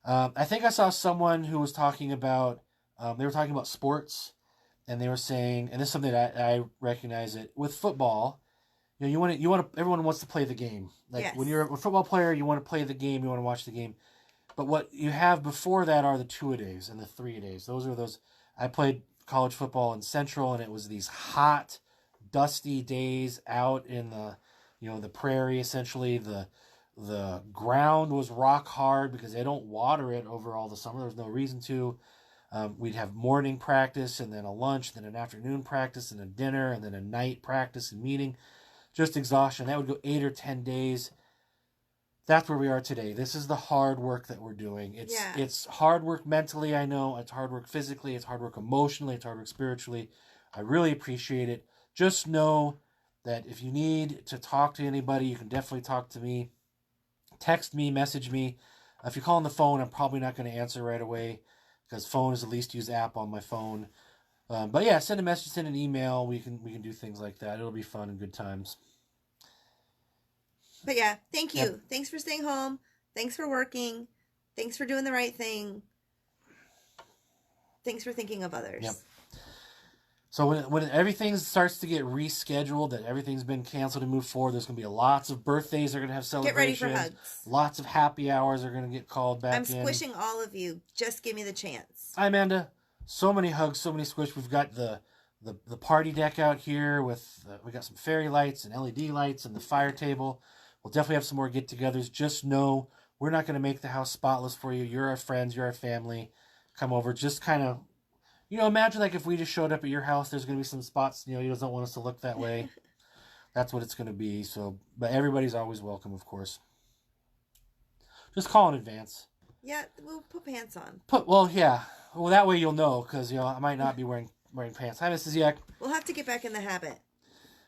I think I saw someone who was talking about, they were talking about sports, and they were saying, and this is something that I recognize it, with football, everyone wants to play the game. Like when you're a football player, you want to play the game, you want to watch the game. But what you have before that are the 2-a-days and the 3-a-days. I played college football in Central, and it was these hot, dusty days out in the prairie. Essentially, the ground was rock hard because they don't water it over all the summer. There's no reason to. We'd have morning practice, and then a lunch, then an afternoon practice, and a dinner, and then a night practice and meeting. Just exhaustion. That would go 8 or 10 days. That's where we are today. This is the hard work that we're doing. It's hard work mentally, I know. It's hard work physically. It's hard work emotionally. It's hard work spiritually. I really appreciate it. Just know that if you need to talk to anybody, you can definitely talk to me. Text me, message me. If you call on the phone, I'm probably not going to answer right away because phone is the least used app on my phone. But yeah, send a message, send an email. We can do things like that. It'll be fun and good times. But yeah, thank you. Yep. Thanks for staying home. Thanks for working. Thanks for doing the right thing. Thanks for thinking of others. Yep. So when everything starts to get rescheduled, that everything's been canceled and moved forward, there's going to be lots of birthdays are going to have celebrations. Get ready for hugs. Lots of happy hours are going to get called back in. I'm squishing all of you. Just give me the chance. Hi, Amanda. So many hugs, so many squish. We've got the party deck out here with we got some fairy lights and LED lights and the fire table. We'll definitely have some more get-togethers. Just know we're not going to make the house spotless for you. You're our friends. You're our family. Come over. Just kind of imagine like if we just showed up at your house, there's going to be some spots, he doesn't want us to look that way. That's what it's going to be. So, but everybody's always welcome, of course. Just call in advance. Yeah, we'll put pants on. Yeah. Well, that way you'll know, because, I might not be wearing pants. Hi, Mrs. Yak. We'll have to get back in the habit.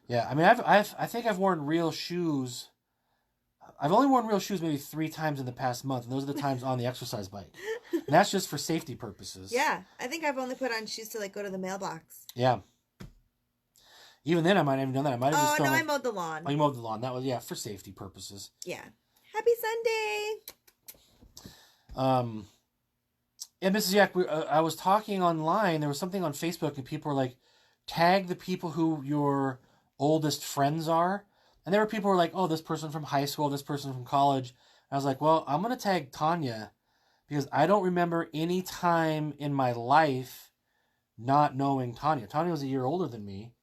Yeah, I mean, I think I've worn real shoes. I've only worn real shoes maybe 3 times in the past month, and those are the times on the exercise bike. And that's just for safety purposes. Yeah, I think I've only put on shoes to like go to the mailbox. Yeah. Even then, I might have even done that. I might have just done I mowed the lawn. Oh, you mowed the lawn. That was, for safety purposes. Yeah. Happy Sunday. Yeah, Mrs. Yak, I was talking online. There was something on Facebook, and people were like, tag the people who your oldest friends are. And there were people who were like, oh, this person from high school, this person from college. And I was like, well, I'm going to tag Tanya, because I don't remember any time in my life not knowing Tanya. Tanya was a year older than me.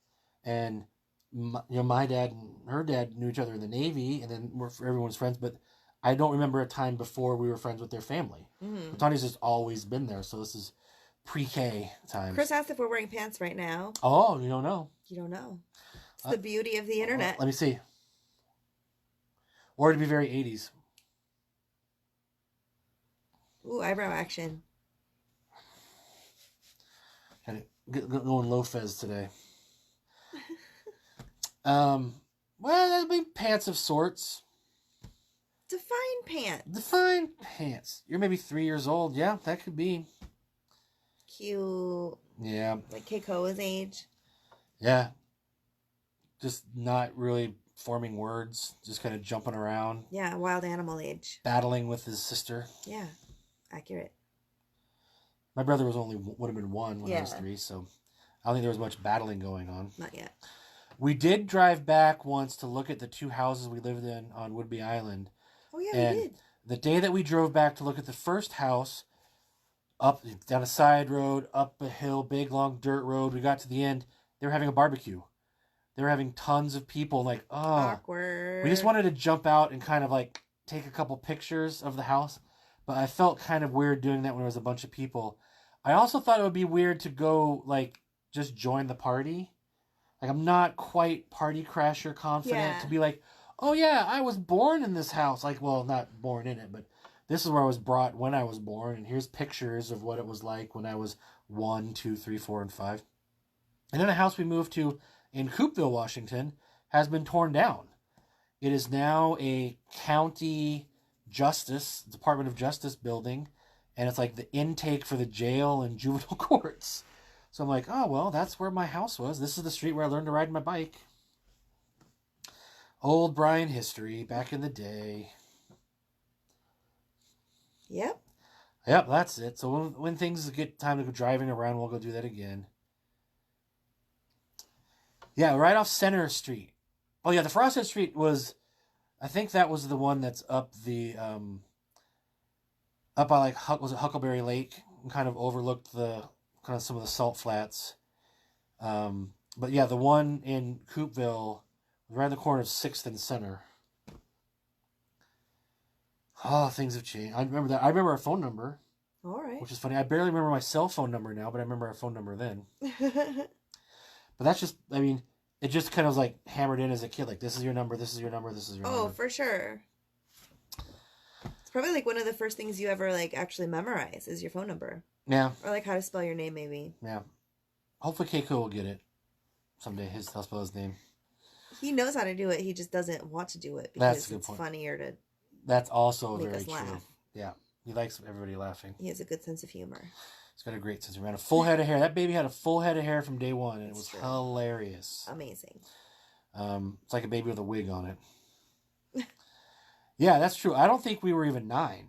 And, my dad and her dad knew each other in the Navy, and then everyone's friends. But I don't remember a time before we were friends with their family. Mm-hmm. Tanya's just always been there. So this is pre-K time. Chris asked if we're wearing pants right now. Oh, you don't know. You don't know. It's the beauty of the internet. Let me see. Or to be very 80s. Ooh, eyebrow action. Kind of going low fez today. Well, that'd be pants of sorts. Define pants. Define pants. You're maybe 3 years old. Yeah, that could be. Cute. Yeah. Like Keikoa's age. Yeah. Just not really forming words. Just kind of jumping around. Yeah, wild animal age. Battling with his sister. Yeah, accurate. My brother would have been 1 when I was 3, so I don't think there was much battling going on. Not yet. We did drive back once to look at the 2 houses we lived in on Woodby Island. Oh, yeah, and we did. The day that we drove back to look at the first house, up down a side road, up a hill, big long dirt road, we got to the end, they were having a barbecue. They were having tons of people, like, oh. Awkward. We just wanted to jump out and kind of like take a couple pictures of the house, but I felt kind of weird doing that when there was a bunch of people. I also thought it would be weird to go, like, just join the party. Like, I'm not quite party crasher confident to be like, oh yeah, I was born in this house. Like, well, not born in it, but this is where I was brought when I was born, and here's pictures of what it was like when I was 1, 2, 3, 4, and 5. And then the house we moved to in Coopville, Washington, has been torn down. It is now a county Department of Justice building, and it's like the intake for the jail and juvenile courts. So I'm like, oh, well, that's where my house was. This is the street where I learned to ride my bike. Old Brian history, back in the day. Yep. Yep, that's it. So when things get time to go driving around, we'll go do that again. Yeah, right off Center Street. Oh, yeah, the Frosted Street was... I think that was the one that's up the... up by, like, was it Huckleberry Lake? And kind of overlooked the... kind of some of the salt flats. But yeah, the one in Coopville, around the corner of 6th and Center. Oh, things have changed. I remember that. I remember our phone number. All right. Which is funny. I barely remember my cell phone number now, but I remember our phone number then. But that's just, I mean, it just kind of was like hammered in as a kid. Like, this is your number, this is your number, this is your number. Oh, for sure. It's probably like one of the first things you ever like actually memorize is your phone number. Yeah. Or like how to spell your name, maybe. Yeah. Hopefully Keiko will get it someday. I'll spell his name. He knows how to do it. He just doesn't want to do it because That's a good it's point. funnier to That's also make very us true. laugh. Yeah. He likes everybody laughing. He has a good sense of humor. He's got a great sense of humor. And a full head of hair. That baby had a full head of hair from day one, and it was true. hilarious. Amazing. It's like a baby with a wig on it. Yeah, that's true. I don't think we were even 9.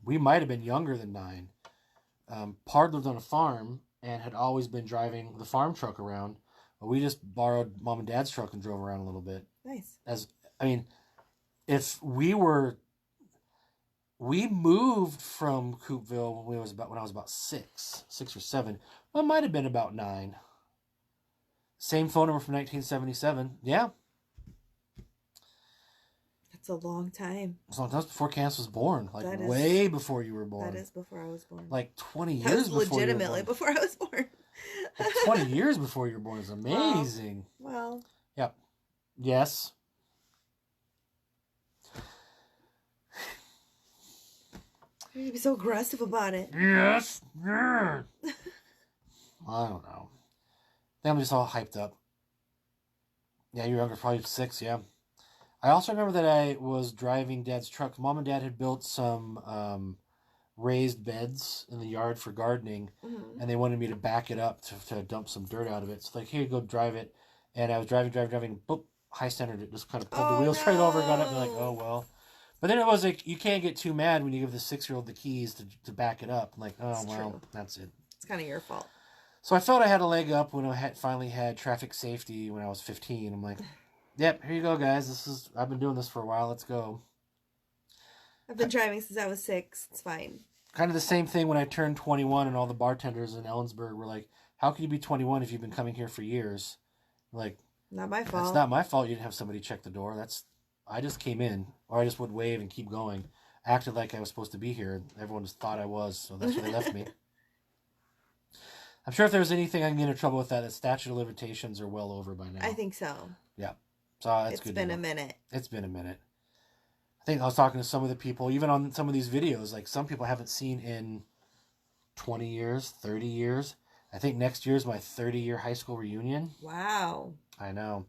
We might have been younger than 9. Pard lived on a farm and had always been driving the farm truck around. But we just borrowed Mom and Dad's truck and drove around a little bit. Nice. If we moved from Coopville when I was about 6 or 7. Well, it might have been about 9. Same phone number from 1977. Yeah. That's That's a long time. So that was before Candice was born. Like, That is- way before you were born. That is before I was born. Like 20 That years was before you were legitimately born. before I was born. Like 20 years before you were born is amazing. Well. Yep. Yes. You'd be so aggressive about it. Yes. Yeah. I don't know. I'm just all hyped up. Yeah, you were younger, probably 6, yeah. I also remember that I was driving Dad's truck. Mom and Dad had built some raised beds in the yard for gardening, and they wanted me to back it up to dump some dirt out of it. So like, here you go, drive it. And I was driving, boop, high centered it, just kind of pulled the wheel straight over, got up, and like, oh, well. But then it was like, you can't get too mad when you give the 6-year-old the keys to back it up. I'm like, oh, well, that's it. It's kind of your fault. So I felt I had a leg up when I finally had traffic safety when I was 15. I'm like, yep, here you go, guys. I've been doing this for a while. Let's go. I've been driving since I was 6. It's fine. Kind of the same thing when I turned 21 and all the bartenders in Ellensburg were like, how can you be 21 if you've been coming here for years? I'm like, not my fault. It's not my fault you didn't have somebody check the door. I just came in, or I just would wave and keep going. Acted like I was supposed to be here. Everyone just thought I was, so that's where they left me. I'm sure if there was anything I can get into trouble with that statute of limitations are well over by now. I think so. Yeah. So it's good. It's been a minute. It's been a minute. I think I was talking to some of the people, even on some of these videos, like some people I haven't seen in 20 years, 30 years. I think next year is my 30-year high school reunion. Wow. I know.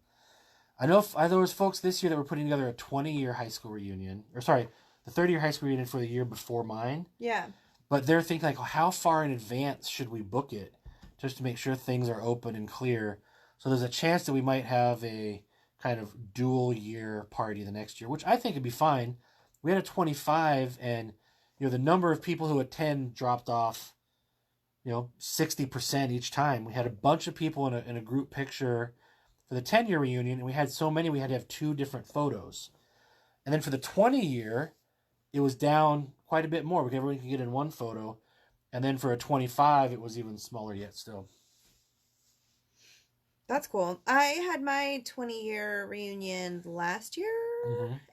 I know there was folks this year that were putting together a 20-year high school reunion. Or sorry, the 30-year high school reunion for the year before mine. Yeah. But they're thinking, like, how far in advance should we book it? Just to make sure things are open and clear. So there's a chance that we might have a kind of dual year party the next year, which I think would be fine. We had a 25, and the number of people who attend dropped off 60% each time. We had a bunch of people in a group picture for the 10-year reunion, and we had so many we had to have 2 different photos. And then for the 20-year, it was down quite a bit more because everyone could get in one photo. And then for a 25, it was even smaller yet still. That's cool. I had my 20-year reunion last year,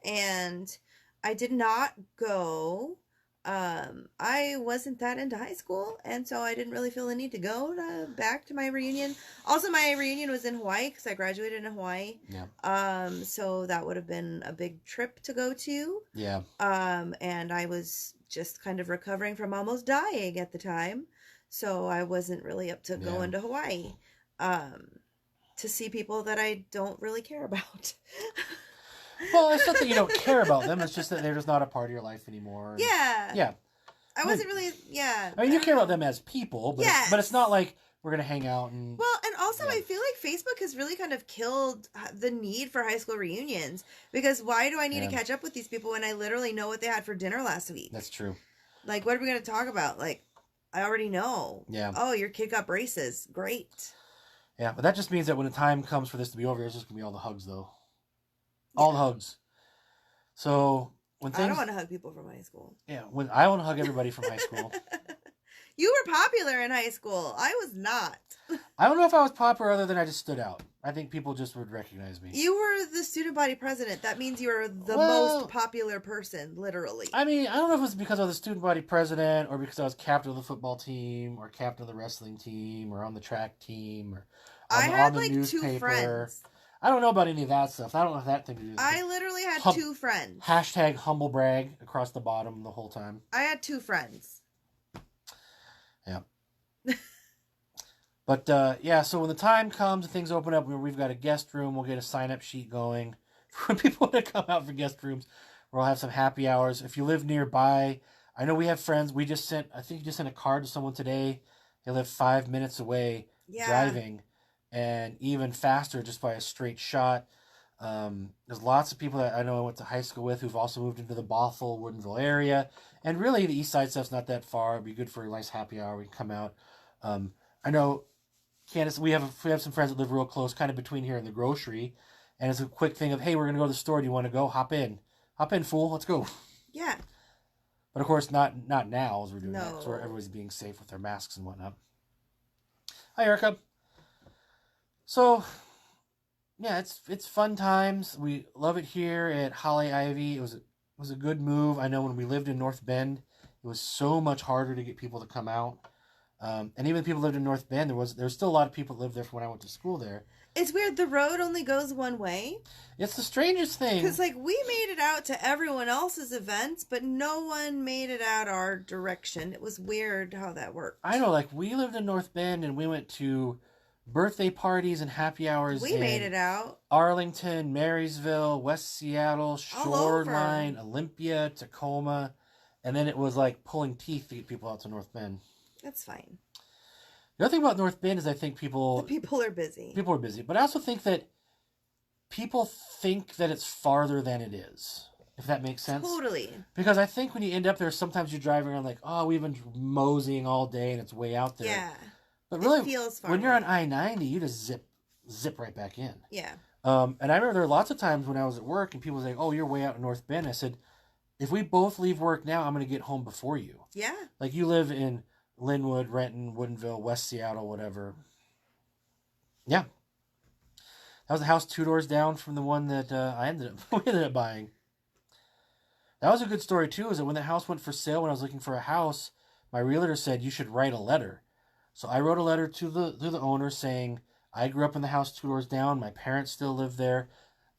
and I did not go. I wasn't that into high school, and so I didn't really feel the need to go back to my reunion. Also, my reunion was in Hawaii because I graduated in Hawaii. Yeah. So that would have been a big trip to go to. Yeah. And I was just kind of recovering from almost dying at the time, so I wasn't really up to going to Hawaii to see people that I don't really care about. Well, it's not that you don't care about them. It's just that they're just not a part of your life anymore. Yeah. Yeah. I wasn't really, I mean, you care about them as people, but, yes. But it's not like we're going to hang out and... Well, and also I feel like Facebook has really kind of killed the need for high school reunions, because why do I need to catch up with these people when I literally know what they had for dinner last week? That's true. Like, what are we going to talk about? Like, I already know. Yeah. Oh, your kid got braces. Great. Yeah, but that just means that when the time comes for this to be over, it's just going to be all the hugs, though. All the hugs. So when things... I don't want to hug people from high school. Yeah, when I want to hug everybody from high school. You were popular in high school. I was not. I don't know if I was popular other than I just stood out. I think people just would recognize me. You were the student body president. That means you were the most popular person, literally. I mean, I don't know if it was because I was the student body president or because I was captain of the football team or captain of the wrestling team or on the track team or on the newspaper. 2 friends. I don't know about any of that stuff. I don't know if that thing to do with it. I literally had 2 friends. Hashtag humble brag across the bottom the whole time. I had 2 friends. Yeah. But, so when the time comes and things open up, we've got a guest room. We'll get a sign-up sheet going for people to come out for guest rooms. We'll have some happy hours. If you live nearby, I know we have friends. I think you just sent a card to someone today. They live 5 minutes away driving. And even faster just by a straight shot. There's lots of people that I know I went to high school with who've also moved into the Bothell, Woodinville area. And really, the east side stuff's not that far. It'd be good for a nice happy hour. We can come out. I know, Candice, we have some friends that live real close, kind of between here and the grocery. And it's a quick thing of, hey, we're going to go to the store. Do you want to go? Hop in. Hop in, fool. Let's go. Yeah. But, of course, not now as we're doing that. No. So everybody's being safe with their masks and whatnot. Hi, Erica. So, yeah, it's fun times. We love it here at Holly Ivy. It was a good move. I know when we lived in North Bend, it was so much harder to get people to come out. And even if people lived in North Bend, there was still a lot of people that lived there from when I went to school there. It's weird. The road only goes one way. It's the strangest thing. Because, like, we made it out to everyone else's events, but no one made it out our direction. It was weird how that worked. I know, like, we lived in North Bend, and we went to birthday parties and happy hours. We made it out. Arlington, Marysville, West Seattle, Shoreline, Olympia, Tacoma. And then it was like pulling teeth to get people out to North Bend. That's fine. The other thing about North Bend is I think The people are busy. People are busy. But I also think that people think that it's farther than it is, if that makes sense. Totally. Because I think when you end up there, sometimes you're driving around like, oh, we've been moseying all day and it's way out there. Yeah. But really, it feels far when you're away. on I-90, you just zip right back in. Yeah. And I remember there were lots of times when I was at work and people were like, oh, you're way out in North Bend. I said, if we both leave work now, I'm going to get home before you. Yeah. Like you live in Linwood, Renton, Woodinville, West Seattle, whatever. Yeah. That was a house 2 doors down from the one that we ended up buying. That was a good story too, is that when the house went for sale, when I was looking for a house, my realtor said you should write a letter. So I wrote a letter to the owner saying, I grew up in the house 2 doors down. My parents still live there.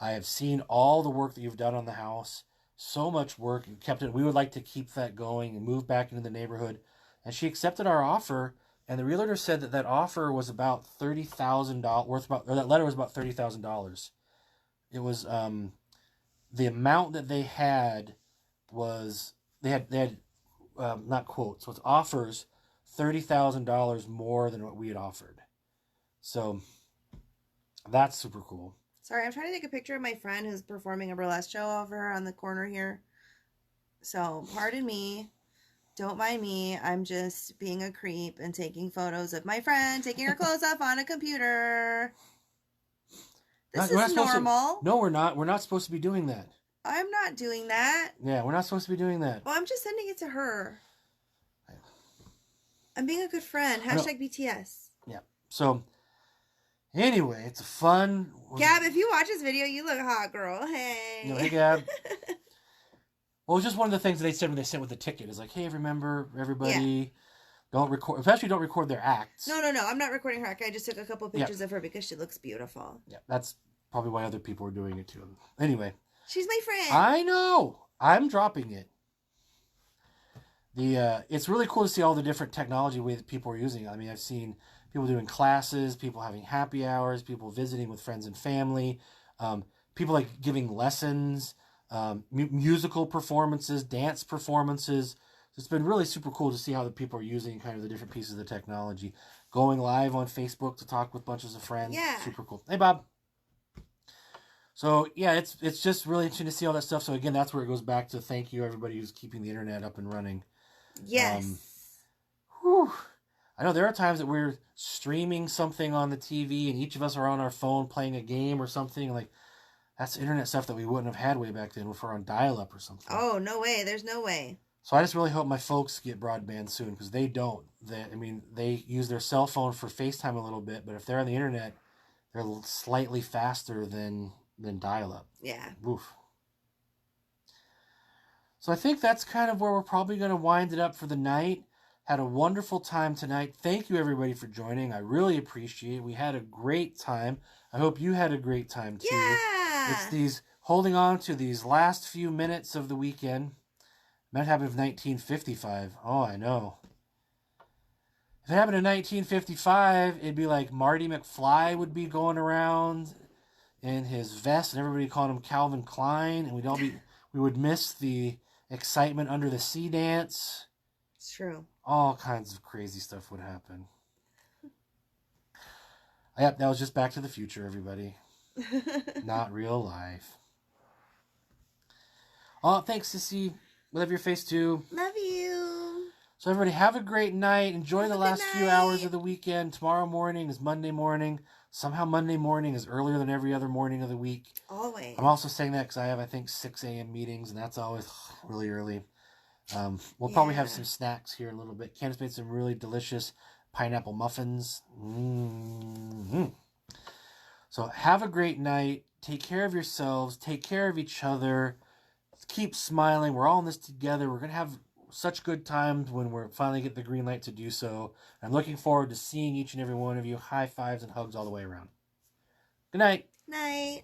I have seen all the work that you've done on the house. So much work and kept it. We would like to keep that going and move back into the neighborhood. And she accepted our offer. And the realtor said that offer was about $30,000 that letter was about $30,000. It was the amount that they had was they had not quotes, so it's offers $30,000 more than what we had offered. So that's super cool. Sorry, I'm trying to take a picture of my friend who's performing a burlesque show over on the corner here. So pardon me. Don't mind me. I'm just being a creep and taking photos of my friend taking her clothes off on a computer. This is normal. No, we're not. We're not supposed to be doing that. I'm not doing that. Yeah, we're not supposed to be doing that. Well, I'm just sending it to her. I'm being a good friend. Hashtag BTS. Yeah. So, anyway, it's a fun... Gab, if you watch this video, you look hot, girl. Hey. Hey, Gab. Well, it was just one of the things that they said when they sent with the ticket. Is like, hey, remember, everybody, don't record... Especially don't record their acts. No. I'm not recording her act. I just took a couple pictures of her because she looks beautiful. Yeah, that's probably why other people are doing it too. Anyway. She's my friend. I know. I'm dropping it. It's really cool to see all the different technology ways that people are using. I mean, I've seen people doing classes, people having happy hours, people visiting with friends and family, people like giving lessons, musical performances, dance performances. It's been really super cool to see how the people are using kind of the different pieces of the technology. Going live on Facebook to talk with bunches of friends. Yeah. Super cool. Hey, Bob. So, yeah, it's just really interesting to see all that stuff. So, again, that's where it goes back to thank you, everybody who's keeping the internet up and running. Yes. I know there are times that we're streaming something on the TV and each of us are on our phone playing a game or something. Like, that's internet stuff that we wouldn't have had way back then if we're on dial-up or something. Oh, no way. There's no way. So I just really hope my folks get broadband soon because they don't. They use their cell phone for FaceTime a little bit, but if they're on the internet, they're slightly faster than dial-up. Yeah. Oof. So I think that's kind of where we're probably going to wind it up for the night. Had a wonderful time tonight. Thank you, everybody, for joining. I really appreciate it. We had a great time. I hope you had a great time, too. Yeah. It's holding on to these last few minutes of the weekend. Might happen in 1955. Oh, I know. If it happened in 1955, it'd be like Marty McFly would be going around in his vest, and everybody called him Calvin Klein, and we would miss the excitement under the sea dance. It's true. All kinds of crazy stuff would happen. Yep, that was just Back to the Future, everybody. Not real life. Oh, thanks, Sissy. We love your face, too. Love you. So, everybody, have a great night. Enjoy the last few night. hours of the weekend. Tomorrow morning is Monday morning. Somehow Monday morning is earlier than every other morning of the week. Always. I'm also saying that because I have, I think, 6 a.m. meetings, and that's always really early. We'll probably have some snacks here in a little bit. Candice made some really delicious pineapple muffins. Mm-hmm. So So have a great night. Take care of yourselves. Take care of each other. Keep smiling. We're all in this together. We're going to have such good times when we're finally get the green light to do so. I'm looking forward to seeing each and every one of you. High fives and hugs all the way around. Good night. Night.